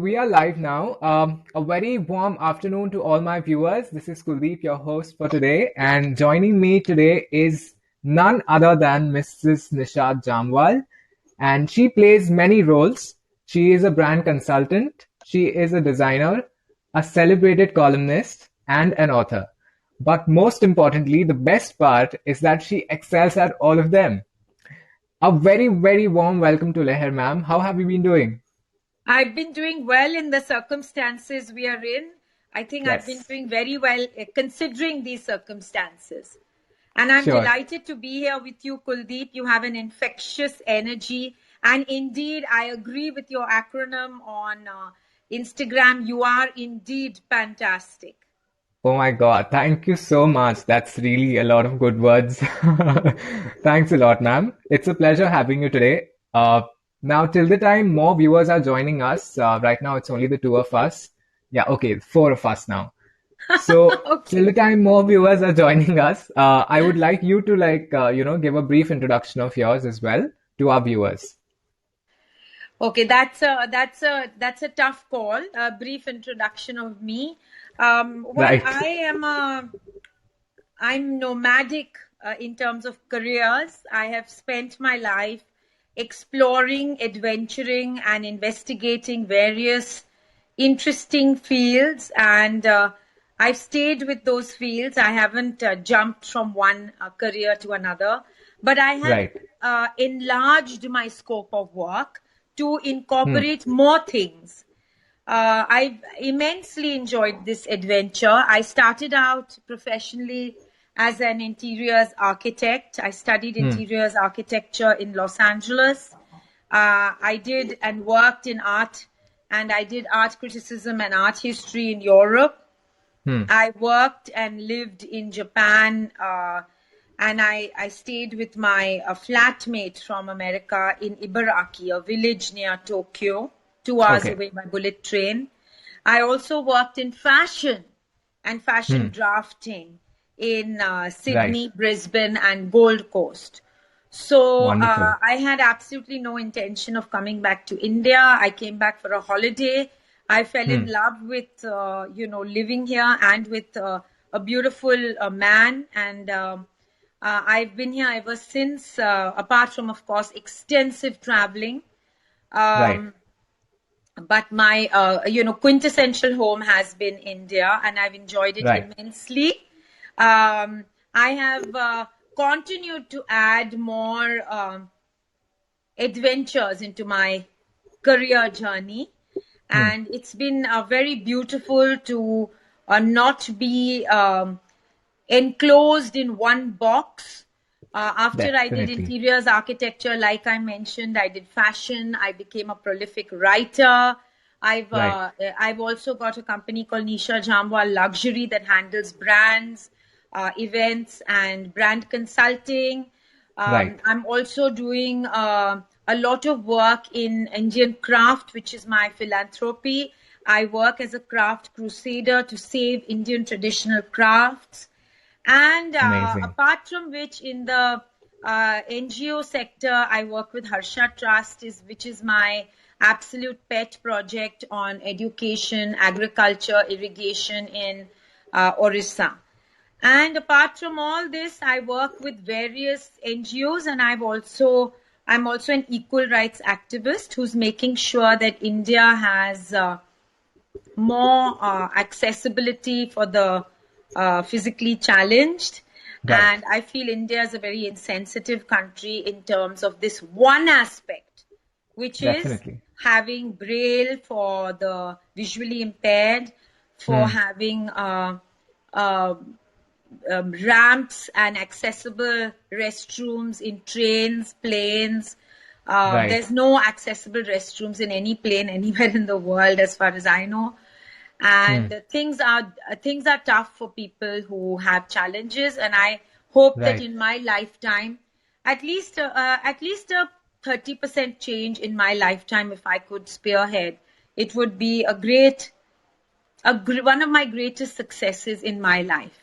We are live now. A very warm afternoon to all my viewers. This is Kuldeep, your host for today, and joining me today is none other than Mrs. NISHA JAMVWAL, and she plays many roles. She is a brand consultant, she is a designer, a celebrated columnist, and an author. But most importantly, the best part is that she excels at all of them. A very, very warm welcome to Leher, ma'am. How have you been doing? I've been doing well in the circumstances we are in. I think I've been Yes, doing very well considering these circumstances. And I'm sure. delighted to be here with you, Kuldeep. You have an infectious energy. And indeed, I agree with your acronym on Instagram. You are indeed fantastic. Oh my God, thank you so much. That's really a lot of good words. Thanks a lot, ma'am. It's a pleasure having you today. Now, till the time more viewers are joining us, right now it's only the two of us. Yeah, okay, four of us now. So, till Okay. the time more viewers are joining us, I would like you to give a brief introduction of yours as well to our viewers. Okay, that's a tough call. A brief introduction of me. Well, Right, I'm nomadic in terms of careers. I have spent my life exploring, adventuring, and investigating various interesting fields, and I've stayed with those fields. I haven't jumped from one career to another, but I have right. enlarged my scope of work to Hmm, incorporate more things. I've immensely enjoyed this adventure. I started out professionally as an interiors architect. I studied hmm, interiors architecture in Los Angeles. I did and worked in art, and I did art criticism and art history in Europe. hmm. I worked and lived in Japan, and I stayed with my flatmate from America in Ibaraki, a village near Tokyo, 2 hours Okay. away by bullet train. I also worked in fashion and fashion Hmm, drafting in right. Sydney, Brisbane, and Gold Coast. So Wonderful. I had absolutely no intention of coming back to India. I came back for a holiday. I fell in Hmm, love with living here and with a beautiful man, and I've been here ever since. Apart from, of course, extensive traveling, right. um, but my quintessential home has been India, and I've enjoyed it Right. immensely. I have continued to add more adventures into my career journey, Hmm. and it's been very beautiful to not be enclosed in one box. After I did Definitely. interiors architecture, like I mentioned, I did fashion. I became a prolific writer. I've Right. uh, I've also got a company called NISHA JAMVWAL Luxury that handles brands, events, and brand consulting. Right. I'm also doing a lot of work in Indian craft, which is my philanthropy. I work as a craft crusader to save Indian traditional crafts. And Amazing. apart from which, in the NGO sector, I work with Harsha Trust, which is my absolute pet project on education, agriculture, irrigation in Orissa. And apart from all this, I work with various NGOs, and I'm also an equal rights activist who's making sure that India has more accessibility for the physically challenged. Right. And I feel India is a very insensitive country in terms of this one aspect, which is Definitely. having braille for the visually impaired, for Hmm. having uh, ramps and accessible restrooms in trains, planes. Right. There's no accessible restrooms in any plane anywhere in the world, as far as I know. Hmm. And things are tough for people who have challenges. And I hope that Right. in my lifetime, at least a 30% change in my lifetime, if I could spearhead, it would be one of my greatest successes in my life.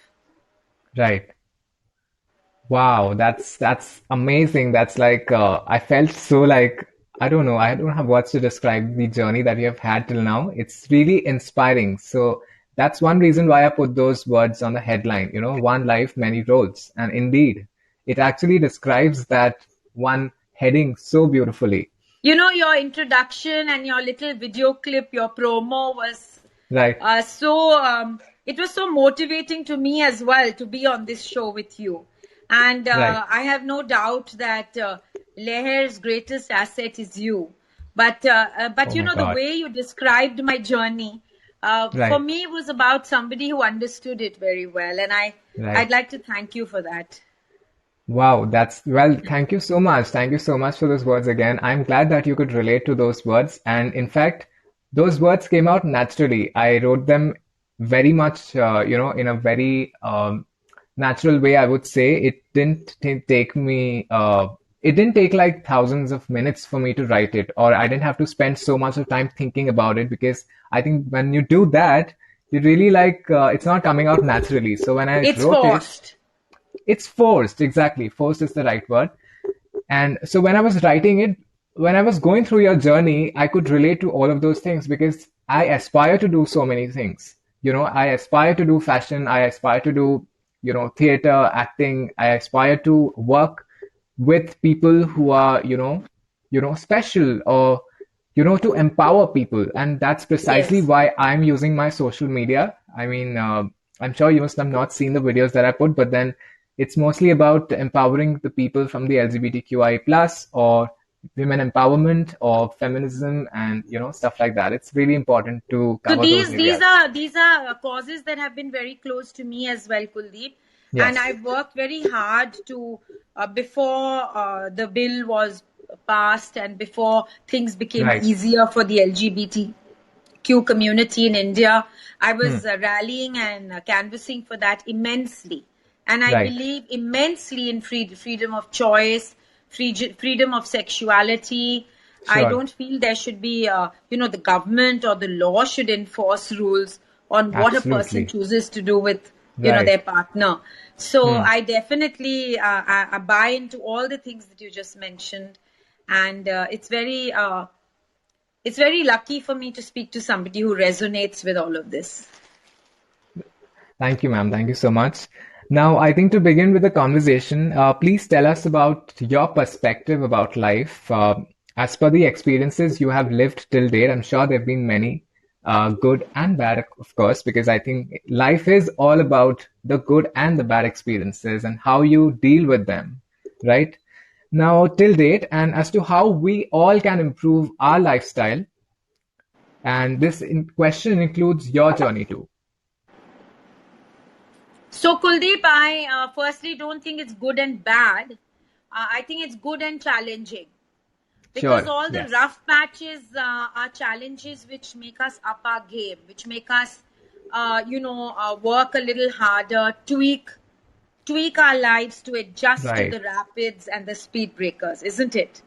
Right. Wow. That's amazing. That's like I felt so like I don't know. I don't have words to describe the journey that you have had till now. It's really inspiring. So that's one reason why I put those words on the headline, one life, many roads. And indeed, it actually describes that one heading so beautifully. Your introduction and your little video clip, your promo was Right, it was so motivating to me as well to be on this show with you. And right. I have no doubt that Leher's greatest asset is you. But Oh my the God. way you described my journey, for Right, me, it was about somebody who understood it very well. And right. I'd like to thank you for that. Wow, well, thank you so much. Thank you so much for those words again. I'm glad that you could relate to those words. And in fact, those words came out naturally. I wrote them very much, in a very natural way, I would say. It didn't take like thousands of minutes for me to write it, or I didn't have to spend so much of time thinking about it because I think when you do that, you really it's not coming out naturally. So when I It's wrote it, forced. it's forced, exactly. Forced is the right word. And so when I was writing it, when I was going through your journey, I could relate to all of those things because I aspire to do so many things. I aspire to do fashion, I aspire to do, theater, acting, I aspire to work with people who are, special or, to empower people. And that's precisely Yes. why I'm using my social media. I mean, I'm sure you must have not seen the videos that I put, but then it's mostly about empowering the people from the LGBTQI plus or women empowerment or feminism and stuff like that. It's really important to So cover those these areas. are these are causes that have been very close to me as well, Kuldeep, and Yes. I've worked very hard to before the bill was passed and before things became Right. easier for the LGBTQ community in India. I Hmm. was rallying and canvassing for that immensely, and I Right. believe immensely in freedom of choice, freedom of sexuality. I Sure. don't feel there should be, the government or the law should enforce rules on what a person Absolutely. chooses to do with, Right. their partner. So Hmm. I definitely I buy into all the things that you just mentioned, and it's very lucky for me to speak to somebody who resonates with all of this. Thank you, ma'am. Thank you so much. Now, I think to begin with the conversation, please tell us about your perspective about life. As per the experiences you have lived till date, I'm sure there have been many, good and bad, of course, because I think life is all about the good and the bad experiences and how you deal with them, right? Now, till date, and as to how we all can improve our lifestyle, and question includes your journey too. So, Kuldeep, I firstly don't think it's good and bad. I think it's good and challenging because Sure. all the Yes. rough patches are challenges which make us up our game, which make us, work a little harder, tweak our lives to adjust to Right. the rapids and the speed breakers, isn't it?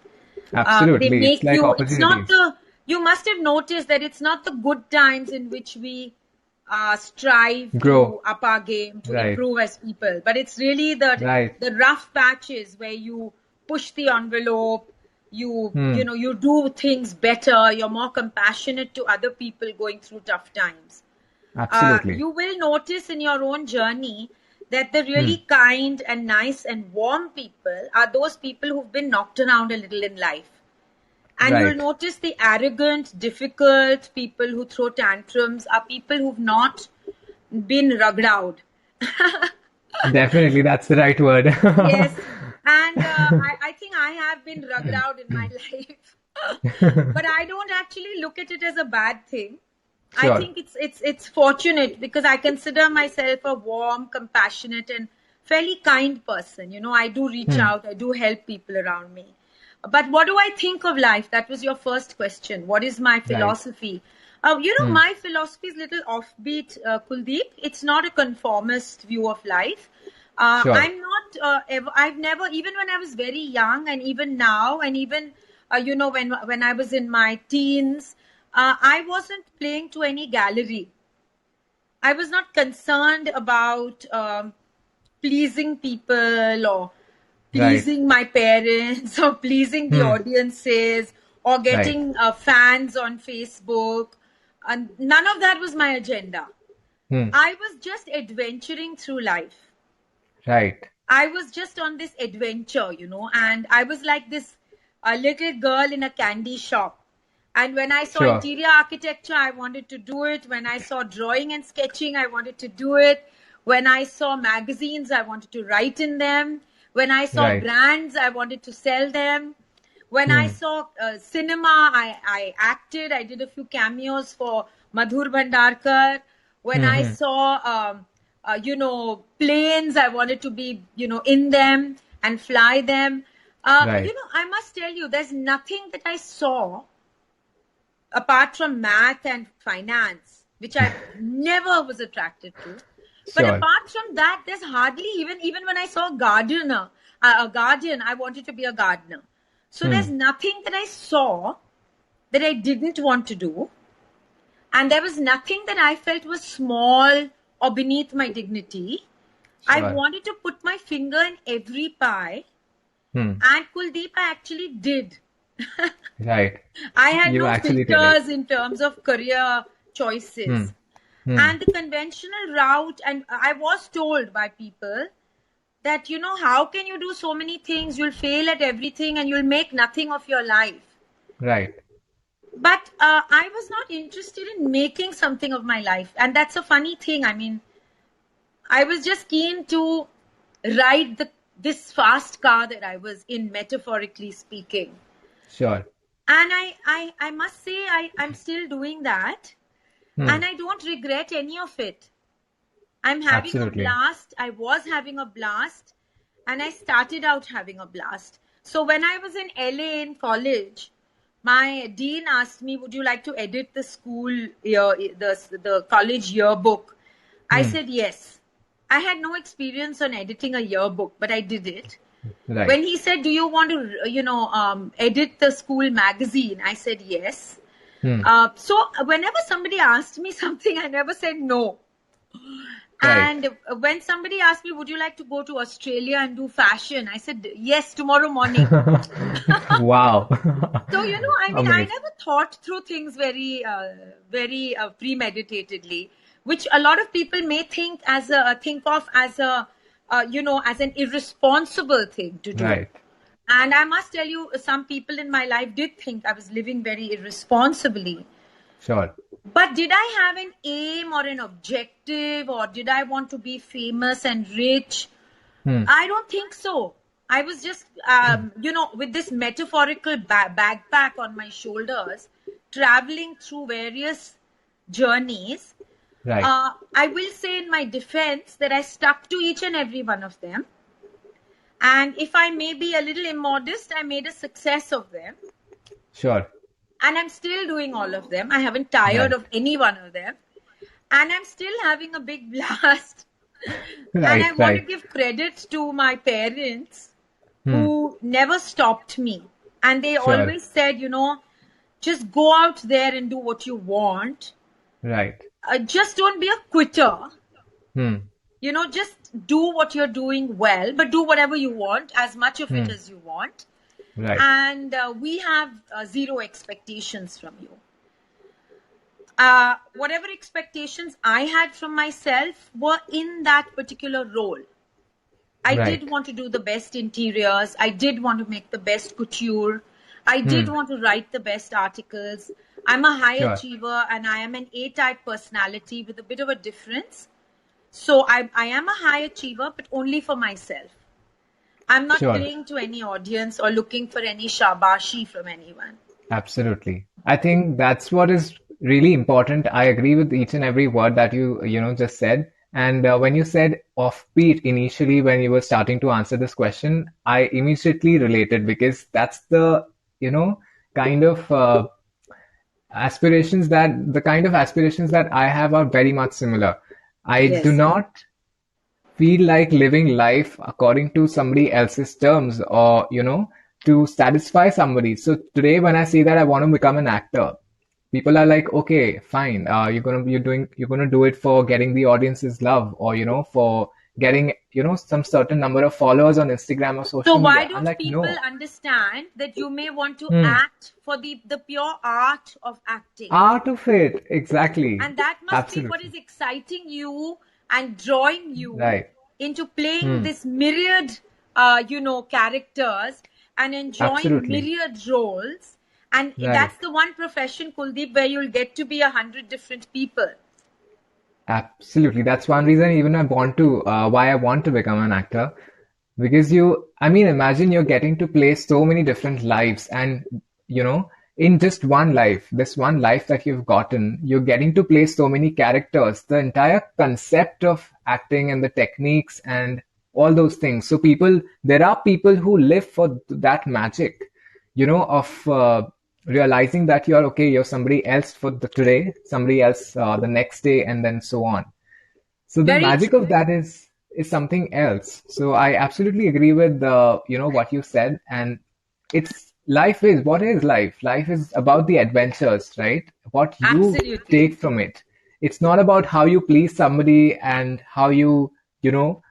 They Absolutely. It's make like you, it's not opportunities. you must have noticed that it's not the good times in which we strive to Grow. up our game, to Right. improve as people, but it's really Right. the rough patches where you push the envelope, Hmm. you do things better, you're more compassionate to other people going through tough times. Absolutely. You will notice in your own journey that the Hmm. really kind and nice and warm people are those people who've been knocked around a little in life. And you'll Right. notice the arrogant, difficult people who throw tantrums are people who've not been rugged out. Definitely, that's the right word. Yes. And I think I have been rugged out in my life. But I don't actually look at it as a bad thing. I Sure. think it's fortunate because I consider myself a warm, compassionate, and fairly kind person. I do reach Hmm. out, I do help people around me. But what do I think of life? That was your first question. What is my Right. philosophy? Hmm. My philosophy is a little offbeat, Kuldeep. It's not a conformist view of life. Sure. I'm not. I've never, even when I was very young, and even now, and even when I was in my teens, I wasn't playing to any gallery. I was not concerned about pleasing people or Right. pleasing my parents or pleasing the Hmm. audiences or Right. getting fans on Facebook. And none of that was my agenda. Hmm. I was just adventuring through life. Right. I was just on this adventure, and I was like this little girl in a candy shop. And when I saw Sure. interior architecture, I wanted to do it. When I saw drawing and sketching, I wanted to do it. When I saw magazines, I wanted to write in them. When I saw Right. brands, I wanted to sell them. When I Hmm. saw cinema, I acted. I did a few cameos for Madhur Bhandarkar. When Hmm. I Hmm. saw, planes, I wanted to be, in them and fly them. Right. I must tell you, there's nothing that I saw apart from math and finance, which I never was attracted to. But Sure. apart from that, there's hardly even when I saw a guardian, I wanted to be a gardener. So there's Hmm. nothing that I saw that I didn't want to do, and there was nothing that I felt was small or beneath my dignity. I Sure. wanted to put my finger in every pie, Hmm. and Kuldeep, I actually did. Right. I had You no actually did it. filters in terms of career Hmm. choices. Hmm. And the conventional route, and I was told by people that, how can you do so many things? You'll fail at everything and you'll make nothing of your life. Right. But I was not interested in making something of my life. And that's a funny thing. I mean, I was just keen to ride this fast car that I was in, metaphorically speaking. Sure. And I must say, I'm still doing that. Hmm. And I don't regret any of it. I'm having a Absolutely. blast. I was having a blast. And I started out having a blast. So when I was in LA in college, my dean asked me, would you like to edit the school year, the college yearbook? I Hmm. said yes. I had no experience on editing a yearbook, but I did it. Right. When he said, do you want to, edit the school magazine? I said yes. Hmm. So whenever somebody asked me something, I never said no. Right. And when somebody asked me, would you like to go to Australia and do fashion? I said, yes, tomorrow morning. Wow. So, I mean, I Amazing. never thought through things very premeditatedly, which a lot of people may think of as as an irresponsible thing to do. Right. And I must tell you, some people in my life did think I was living very irresponsibly. Sure. But did I have an aim or an objective, or did I want to be famous and rich? Hmm. I don't think so. I was just, with this metaphorical backpack on my shoulders, traveling through various journeys. Right. I will say in my defense that I stuck to each and every one of them. And if I may be a little immodest, I made a success of them. Sure. And I'm still doing all of them. I haven't tired Right. of any one of them. And I'm still having a big blast. And I Right. want to Right. give credit to my parents Hmm. who never stopped me. And they Sure. always said, just go out there and do what you want. Right. Just don't be a quitter. Hmm. Just do what you're doing well, but do whatever you want, as much of it as you want. Right. And we have zero expectations from you. Whatever expectations I had from myself were in that particular role. I Right. did want to do the best interiors. I did want to make the best couture. I did want to write the best articles. I'm a high Sure. achiever and I am an A-type personality with a bit of a difference. So I am a high achiever, but only for myself. I'm not Sure. playing to any audience or looking for any shabashi from anyone. Absolutely. I think that's what is really important. I agree with each and every word that you just said. And when you said offbeat initially, when you were starting to answer this question, I immediately related because that's kind of the kind of aspirations that I have are very much similar. I do Yes. not feel like living life according to somebody else's terms or to satisfy somebody. So today when I say that I want to become an actor, people are like, okay, fine, you're gonna do it for getting the audience's love, or for getting, some certain number of followers on Instagram or So social why media. I'm don't like, people no. understand that you may want to Hmm. act for the pure art of acting? Art of it, exactly. And that must be what Absolutely. is exciting you and drawing you Right. into playing Hmm. this myriad, characters and enjoying Absolutely. myriad roles. And Right. that's the one profession, Kuldeep, where you'll get to be 100 different people. Absolutely. That's one reason even why I want to become an actor. Because imagine you're getting to play so many different lives and, in just one life, this one life that you've gotten, you're getting to play so many characters. The entire concept of acting and the techniques and all those things. So there are people who live for that magic, of realizing that you're somebody else for the today, somebody else the next day, and then so on. So the Very magic of true. that is something else. So I absolutely agree with what you said. And it's life is what is life? Life is about the adventures, right? What you Absolutely. take from it. It's not about how you please somebody and how you know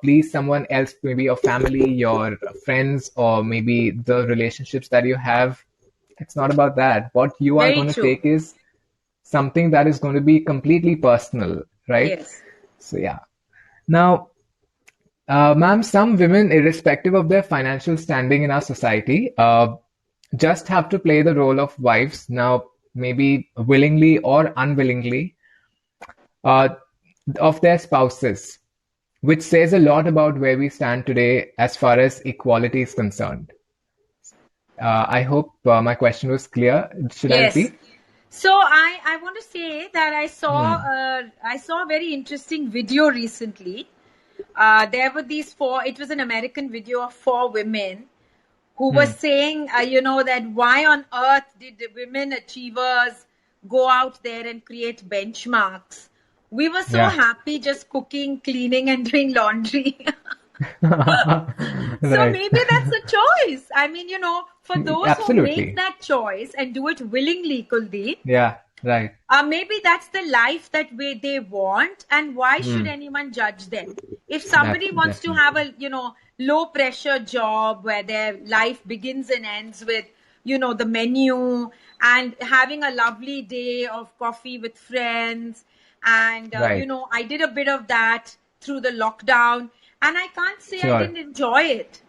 please someone else, maybe your family, your friends, or maybe the relationships that you have. It's not about that. What you are Very going to true. take is something that is going to be completely personal, right? Yes. So yeah. Now, ma'am, some women, irrespective of their financial standing in our society, just have to play the role of wives. Now, maybe willingly or unwillingly, uh, of their spouses, which says a lot about where we stand today as far as equality is concerned. I hope my question was clear. Should I Yes. repeat? So I want to say that Hmm. I saw a very interesting video recently. There were these four. It was an American video of four women who were Hmm. saying, that why on earth did the women achievers go out there and create benchmarks? We were so Yeah. happy just cooking, cleaning, and doing laundry. So Right. maybe that's a choice. I mean, for those who make Absolutely. that choice and do it willingly, Kuldeep, Yeah. Right. maybe that's the life that they want, and why should Hmm. anyone judge them? If somebody wants to have Definitely. a low pressure job where their life begins and ends with the menu and having a lovely day of coffee with friends, and Right. I did a bit of that through the lockdown, and I can't say I Sure. didn't enjoy it.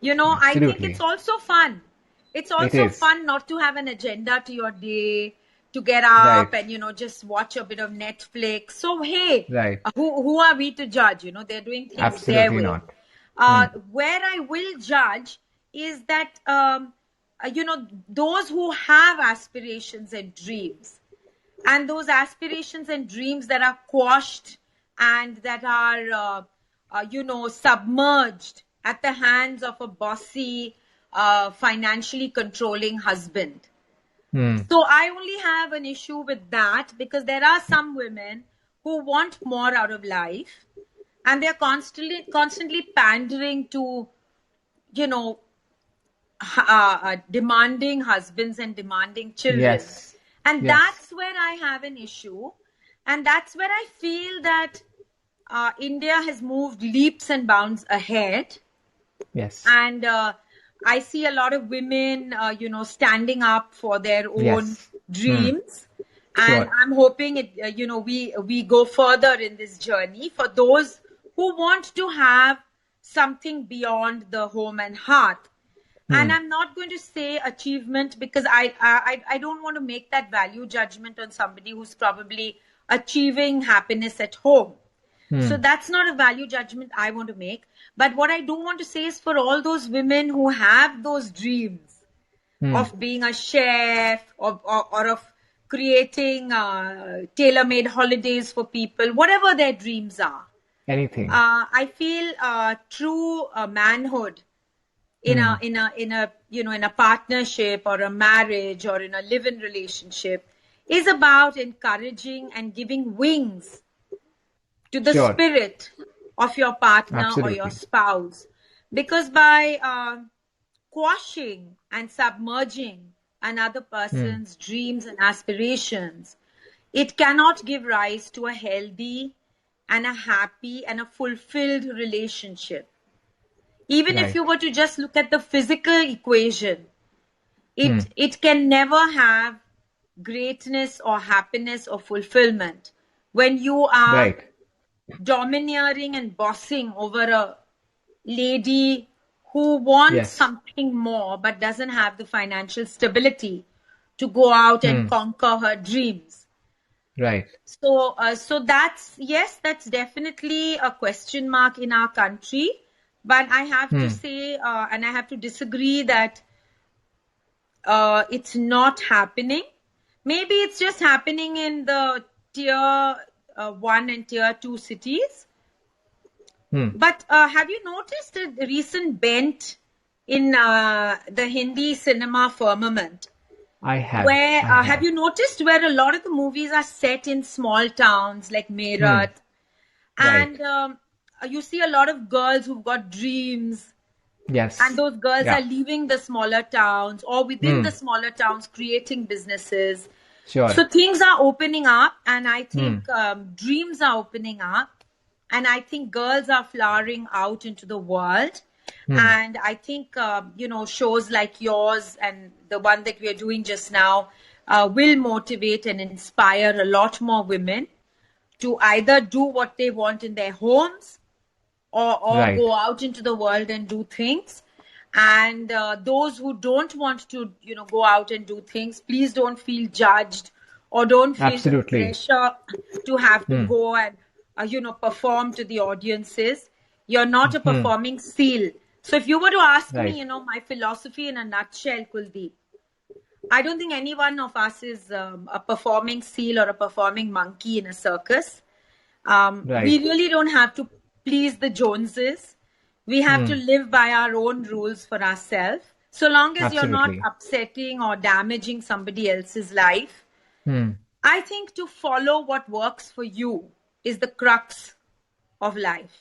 I think it's Absolutely. also fun. It's It also is. fun not to have an agenda to your day, to get up Right. and just watch a bit of Netflix. So hey, Right. who are we to judge? They're doing things their Absolutely way. not. Hmm. Where I will judge is that those who have aspirations and dreams, and those aspirations and dreams that are quashed and that are submerged at the hands of a bossy, financially controlling husband. Hmm. So I only have an issue with that because there are some women who want more out of life, and they're constantly pandering to you know demanding husbands and demanding children. Yes. And Yes. that's where I have an issue. And that's where I feel that India has moved leaps and bounds ahead. Yes. And I see a lot of women, standing up for their own Yes. Hmm. dreams. And Sure. I'm hoping we go further in this journey for those who want to have something beyond the home and hearth. And Hmm. I'm not going to say achievement because I don't want to make that value judgment on somebody who's probably achieving happiness at home. So Hmm. that's not a value judgment I want to make. But what I do want to say is for all those women who have those dreams Hmm. of being a chef, or of creating tailor-made holidays for people, whatever their dreams are, Anything. I feel true manhood in a Hmm. in a in a in a partnership or a marriage or in a live-in relationship is about encouraging and giving wings to the Sure. spirit of your partner or your Absolutely. spouse, because by quashing and submerging another Hmm. person's dreams and aspirations, it cannot give rise to a healthy and a happy and a fulfilled relationship. Even if Right. you were to just look at the physical equation, it can never have greatness or happiness or fulfillment when you are Right. domineering and bossing over a lady who wants Yes. something more but doesn't have the financial stability to go out and conquer her dreams. Right. So that's, yes, that's definitely a question mark in our country. But I have to say, and I have to disagree that it's not happening. Maybe it's just happening in the tier 1 and tier 2 cities. But have you noticed a recent bent in the Hindi cinema firmament? I have. Where I have have. you noticed where a lot of the movies are set in small towns like Meerut, Right. and you see a lot of girls who've got dreams, and Yes. those girls are Yeah. leaving the smaller towns or within the smaller towns creating businesses. Sure. So things are opening up, and I think dreams are opening up, and I think girls are flowering out into the world. And I think, shows like yours and the one that we are doing just now will motivate and inspire a lot more women to either do what they want in their homes or Right. go out into the world and do things. And those who don't want to, go out and do things, please don't feel judged or don't feel the Absolutely. pressure to have to go and, perform to the audiences. You're not a performing seal. So if you were to ask me, Right. my philosophy in a nutshell, Kuldeep, I don't think any one of us is a performing seal or a performing monkey in a circus. We Right. really don't have to please the Joneses. We have to live by our own rules for ourselves. So long as you're not Absolutely. upsetting or damaging somebody else's life, I think to follow what works for you is the crux of life.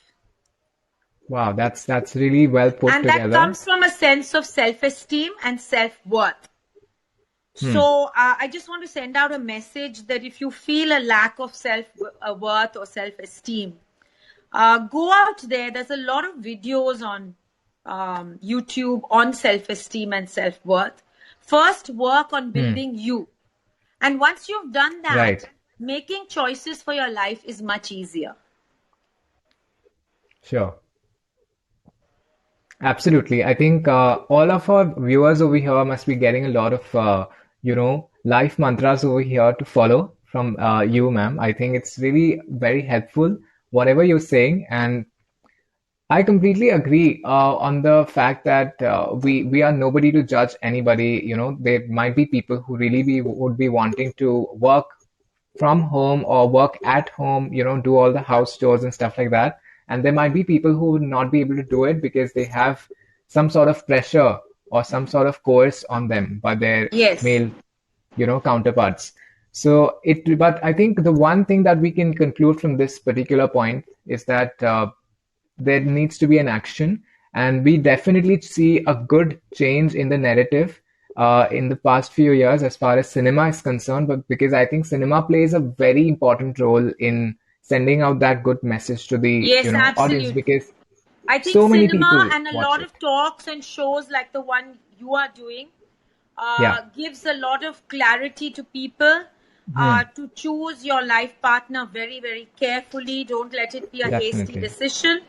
Wow. That's really well put And that together. comes from a sense of self-esteem and self-worth. So I just want to send out a message that if you feel a lack of self-worth or self-esteem, go out there. There's a lot of videos on YouTube on self-esteem and self-worth. First, work on building you. And once you've done that, Right. making choices for your life is much easier. Sure. Absolutely. I think all of our viewers over here must be getting a lot of, life mantras over here to follow from you, ma'am. I think it's really very helpful, whatever you're saying. And I completely agree on the fact that we are nobody to judge anybody. There might be people who really would be wanting to work from home or work at home, do all the house chores and stuff like that. And there might be people who would not be able to do it because they have some sort of pressure or some sort of coerce on them by their Yes. male, counterparts. But I think the one thing that we can conclude from this particular point is that there needs to be an action, and we definitely see a good change in the narrative in the past few years as far as cinema is concerned, but because I think cinema plays a very important role in sending out that good message to the Yes, audience, absolutely. because I think so many cinema people and a watch lot it. of talks and shows like the one you are doing Yeah. gives a lot of clarity to people to choose your life partner very, very carefully. Don't let it be a hasty Definitely. decision.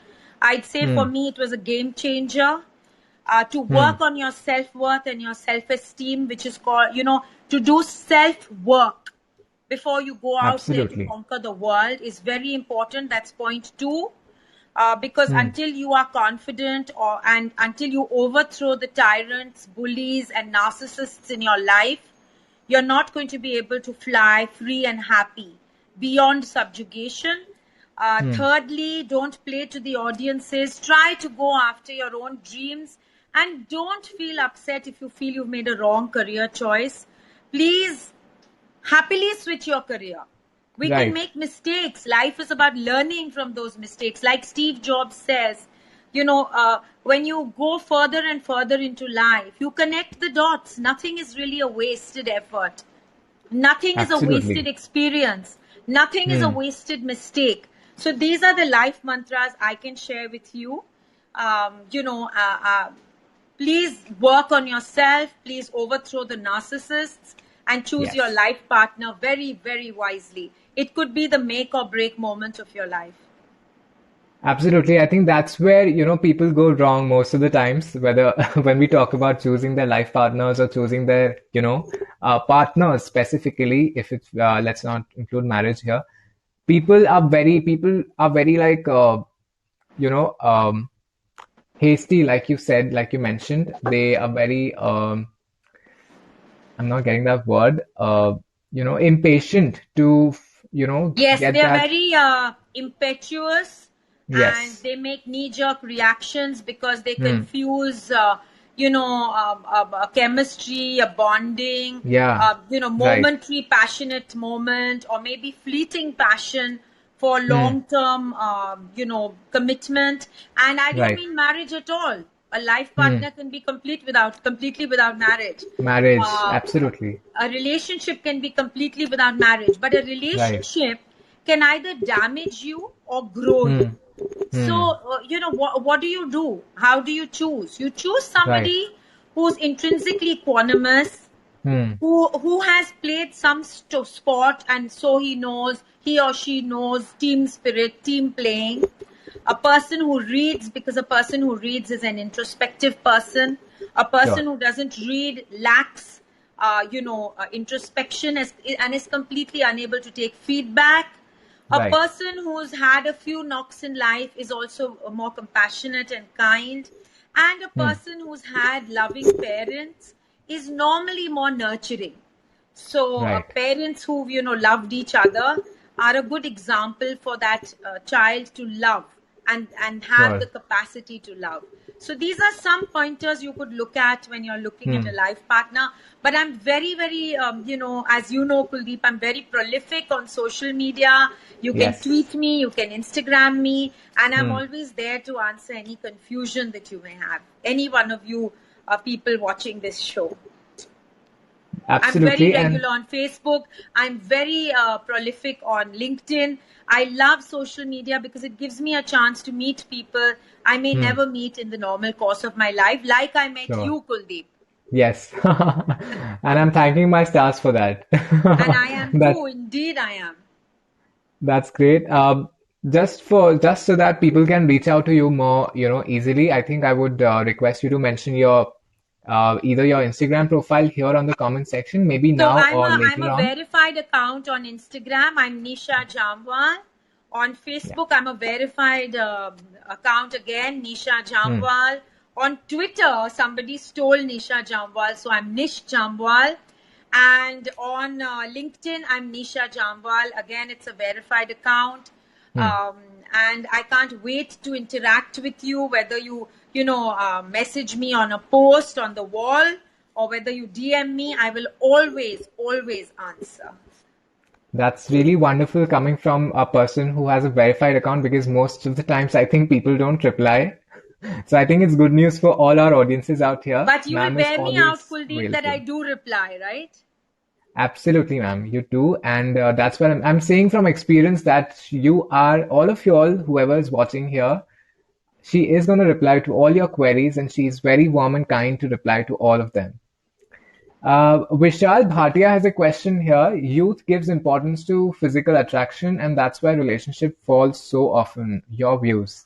I'd say for me, it was a game changer. To work on your self-worth and your self-esteem, which is called, to do self-work before you go out there to Absolutely. conquer the world is very important. That's point 2. Because until you are confident and until you overthrow the tyrants, bullies, and narcissists in your life, you're not going to be able to fly free and happy beyond subjugation. Thirdly, don't play to the audiences. Try to go after your own dreams and don't feel upset if you feel you've made a wrong career choice. Please happily switch your career. We can Right. make mistakes. Life is about learning from those mistakes. Like Steve Jobs says, when you go further and further into life, you connect the dots. Nothing is really a wasted effort. Nothing is a wasted Absolutely. experience. Nothing is a wasted mistake. So these are the life mantras I can share with you. You know, please work on yourself. Please overthrow the narcissists and choose your Yes. life partner very, very wisely. It could be the make or break moment of your life. Absolutely. I think that's where, people go wrong most of the times, whether when we talk about choosing their life partners or choosing their, partners specifically, if it's, let's not include marriage here. People are very like, you know, hasty, like you said, like you mentioned. They are very, I'm not getting that word, impatient to, Yes, get they are that. very impetuous, and Yes. they make knee-jerk reactions because they Hmm. confuse, chemistry, a bonding, Yeah. Right. momentary passionate moment, or maybe fleeting passion for Hmm. long-term, commitment. And I don't Right. mean marriage at all. A life Hmm. partner can be completely without marriage. Marriage. Uh, Absolutely. a relationship can be completely without marriage, but a Right. relationship can either damage you or grow you. Hmm. So, Hmm. what do you do? How do you choose? You choose Right. somebody who's intrinsically quanimous, Hmm. who has played some sport, and so he or she knows team spirit, team playing. A person who reads, because a person who reads is an introspective person. A person Sure. who doesn't read lacks introspection, and is completely unable to take feedback. A Right. person who's had a few knocks in life is also more compassionate and kind. And a Hmm. person who's had loving parents is normally more nurturing. So Right. parents who loved each other are a good example for that child to love, and have the Sure. capacity to love. So these are some pointers you could look at when you're looking at a Hmm. life partner. But I'm very, very, as you know, Kuldeep, I'm very prolific on social media. You can Yes. tweet me, you can Instagram me, and I'm Hmm. always there to answer any confusion that you may have. Any one of you people watching this show. I'm very Absolutely. And regular on Facebook. I'm very prolific on LinkedIn. I love social media because it gives me a chance to meet people I may hmm. never meet in the normal course of my life, like I met Sure. you, Kuldeep. Yes. And I'm thanking my stars for that. And I am That too. Indeed, I am. that's great. Just so that people can reach out to you more, easily, I think I would request you to mention your either your Instagram profile here on the comment section, maybe So now or I'm later a on. verified account on Instagram. I'm Nisha Jamwal. On Yeah. Facebook, I'm a verified account again, Nisha Hmm. Jamwal. On Twitter, somebody stole Nisha Jamwal, so I'm Nish Jamwal. And on LinkedIn, I'm Nisha Jamwal. Again, it's a verified account. Hmm. Um, and I can't wait to interact with you, whether you message me on a post on the wall, or whether you DM me. I will always, always answer. That's really wonderful coming from a person who has a verified account because most of the times I think people don't reply. So I think it's good news for all our audiences out here. But you will Ma'am is bear me out, always Kuldeep, that I available. do reply, right? Absolutely, ma'am. You do. And that's what I'm saying from experience that you are, all of you all, whoever is watching here, she is going to reply to all your queries and she's very warm and kind to reply to all of them. Vishal Bhatia has a question here. Youth gives importance to physical attraction, and that's why relationship falls so often. Your views?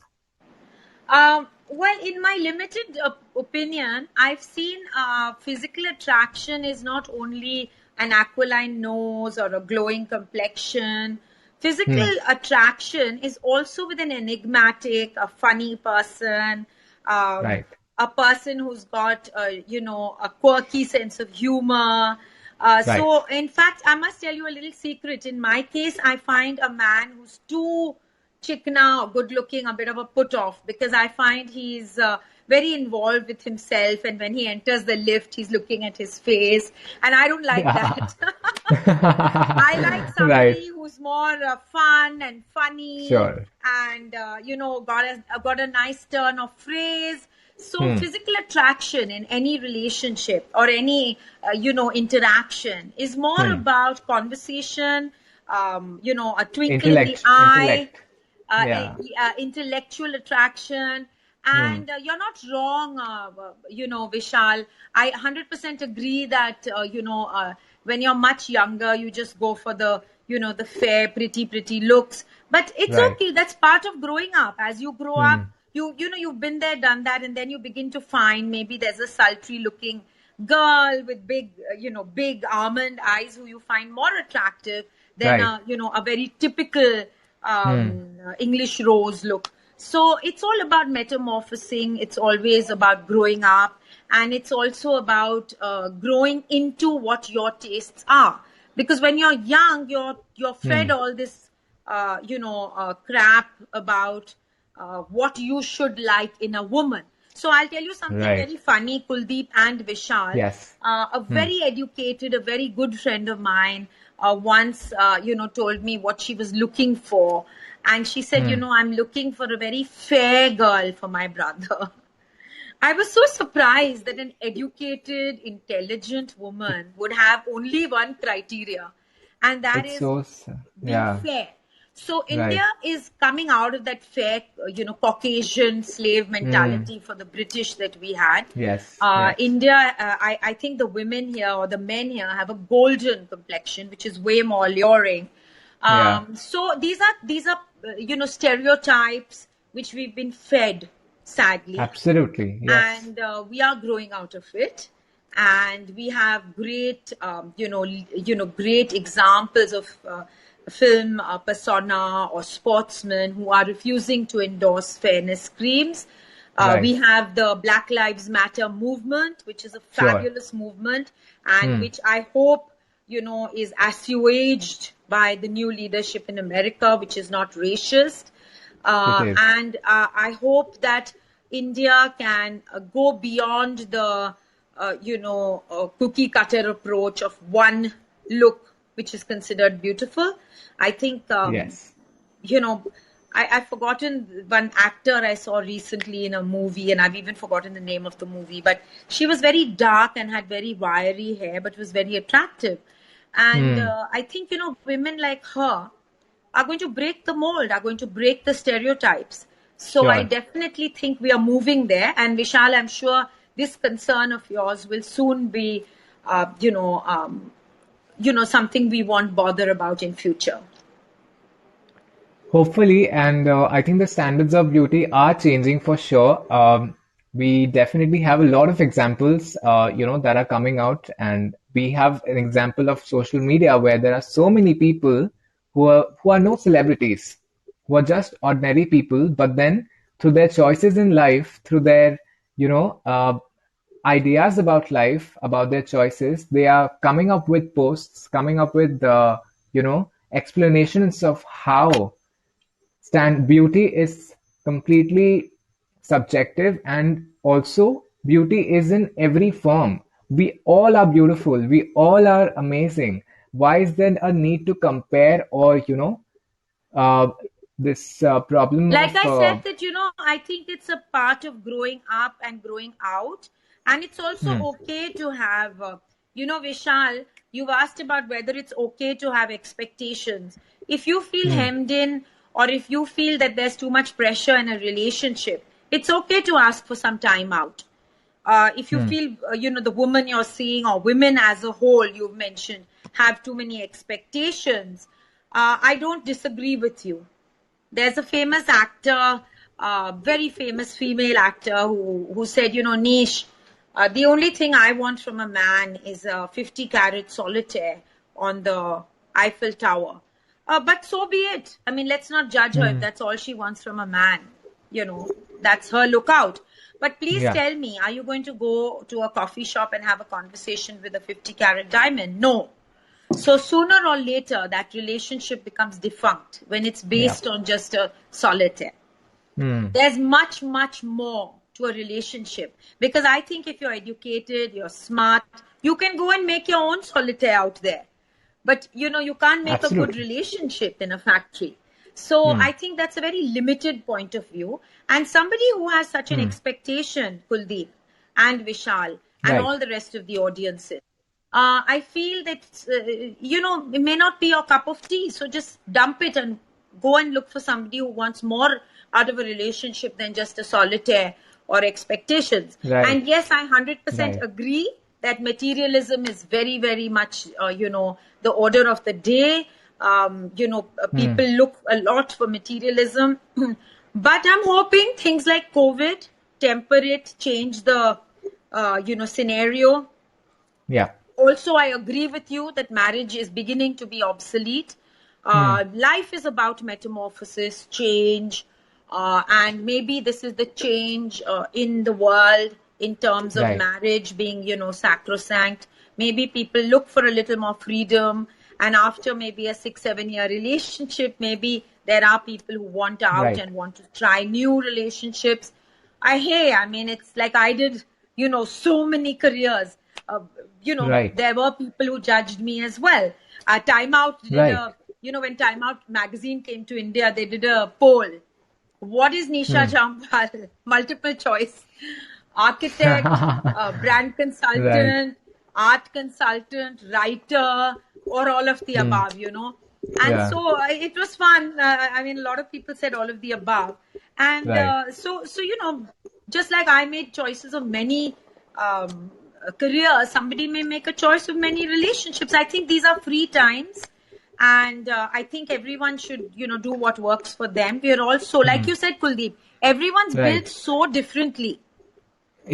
Well, in my limited opinion, I've seen physical attraction is not only an aquiline nose or a glowing complexion. Physical Hmm. attraction is also with an enigmatic, a funny person, um, Right. a person who's got, a quirky sense of humor. Right. So, in fact, I must tell you a little secret. In my case, I find a man who's too chikna or good looking a bit of a put off, because I find he's very involved with himself, and when he enters the lift he's looking at his face, and I don't like that. I like Right. somebody who's more fun and funny, Sure. and got a nice turn of phrase. So Hmm. physical attraction in any relationship or any interaction is more Hmm. about conversation, a twinkle in the Intellect. eye, Intellect. Yeah. intellectual attraction. Hmm. And you're not wrong, Vishal. I 100% agree that, when you're much younger, you just go for the fair, pretty looks. But it's Right. okay. That's part of growing up. As you grow up, Hmm. you've been there, done that, and then you begin to find maybe there's a sultry looking girl with big almond eyes who you find more attractive than Right. a very typical Hmm. English rose look. So it's all about metamorphosing. It's always about growing up, and it's also about growing into what your tastes are. Because when you're young, you're fed Hmm. all this, crap about what you should like in a woman. So I'll tell you something Right. very funny, Kuldeep and Vishal. Yes. A Hmm. very educated, a very good friend of mine once, told me what she was looking for. And she said, Hmm. I'm looking for a very fair girl for my brother. I was so surprised that an educated, intelligent woman would have only one criteria, and that It's is so. being Yeah. fair. So Right. India is coming out of that fair, Caucasian slave Hmm. mentality for the British that we had. Yes. Yes. India, I think the women here or the men here have a golden complexion, which is way more alluring. Yeah. So these are stereotypes which we've been fed, sadly, Absolutely. Yes. and we are growing out of it. And we have great great examples of film persona or sportsmen who are refusing to endorse fairness creams. We Right. have the Black Lives Matter movement, which is a Sure. fabulous movement, and Hmm. which I hope is assuaged by the new leadership in America, which is not racist. It is. And I hope that India can go beyond the, cookie cutter approach of one look, which is considered beautiful. I think, Yes. you know, I've forgotten one actor I saw recently in a movie, and I've even forgotten the name of the movie, but she was very dark and had very wiry hair, but was very attractive. And Hmm. I think, women like her are going to break the mold, are going to break the stereotypes. So I Sure. definitely think we are moving there. And Vishal, I'm sure this concern of yours will soon be, something we won't bother about in future. Hopefully, and I think the standards of beauty are changing for sure. We definitely have a lot of examples, that are coming out, and we have an example of social media where there are so many people who are no celebrities, who are just ordinary people, but then through their choices in life, through their, you know, uh, ideas about life, about their choices, they are coming up with posts, coming up with, explanations of how stand beauty is completely subjective, and also beauty is in every form. We all are beautiful, we all are amazing. Why is there a need to compare, or uh, this problem Like of I said, that I think it's a part of growing up and growing out, and it's also hmm, okay to have Vishal, you've asked about whether it's okay to have expectations. If you feel hmm, hemmed in, or if you feel that there's too much pressure in a relationship, it's okay to ask for some time out. If you hmm, feel the woman you're seeing, or women as a whole you've mentioned, have too many expectations, I don't disagree with you. There's a famous actor, very famous female actor, who said, Nish, the only thing I want from a man is a 50 carat solitaire on the Eiffel Tower. But so be it. I mean, let's not judge her if hmm. that's all she wants from a man. That's her lookout. But please Yeah, tell me, are you going to go to a coffee shop and have a conversation with a 50 carat diamond? No. So sooner or later, that relationship becomes defunct when it's yeah, based on just a solitaire. hmm, There's much, much more to a relationship, because I think if you're educated, you're smart, you can go and make your own solitaire out there. But you can't make a good absolutely. relationship in a factory. So Hmm, I think that's a very limited point of view. And somebody who has such an hmm. expectation, Kuldeep and Vishal and Right. all the rest of the audiences, I feel that it may not be your cup of tea. So just dump it and go and look for somebody who wants more out of a relationship than just a solitaire or expectations. Right. And yes, I 100% Right. agree that materialism is very, very much, the order of the day. Hmm. People look a lot for materialism. But I'm hoping things like COVID temper it, change the, scenario. Yeah. Also, I agree with you that marriage is beginning to be obsolete. Hmm. Life is about metamorphosis, change, and maybe this is the change in the world in terms of Right. marriage being, sacrosanct. Maybe people look for a little more freedom, and after maybe a 6, 7 year relationship, maybe there are people who want out Right. and want to try new relationships. I mean, it's like I did, so many careers. Uh, Right. there were people who judged me as well. Time Out did Right. a, when Time Out magazine came to India, they did a poll. What is Nisha Hmm. Jambwal? Multiple choice. Architect, brand Right. consultant, art consultant, writer, or all of the Hmm. above. And Yeah. so it was fun. I mean, a lot of people said all of the above. And Right. so just like I made choices of many careers, somebody may make a choice of many relationships. I think these are free times. And I think everyone should, do what works for them. We are also, like Hmm. you said, Kuldeep, everyone's built Right. so differently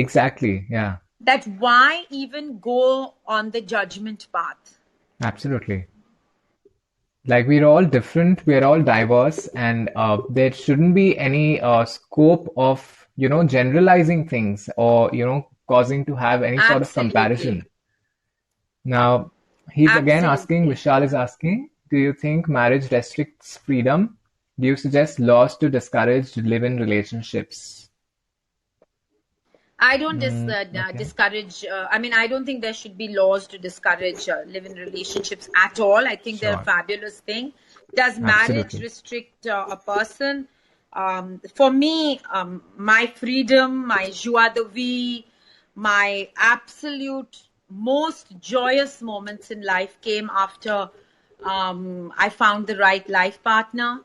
Exactly. Yeah. that why even go on the judgment path? Absolutely. Like we're all different, we're all diverse, and there shouldn't be any scope of, generalizing things or, causing to have any sort of Absolutely. comparison. Now, he's again asking, Absolutely. Vishal is asking, do you think marriage restricts freedom? Do you suggest laws to discourage live-in relationships? I don't Okay. discourage, I mean, I don't think there should be laws to discourage live-in relationships at all. I think they're a Sure. fabulous thing. Does marriage Absolutely. restrict a person? For me, my freedom, my joie de vie, my absolute most joyous moments in life came after I found the right life partner.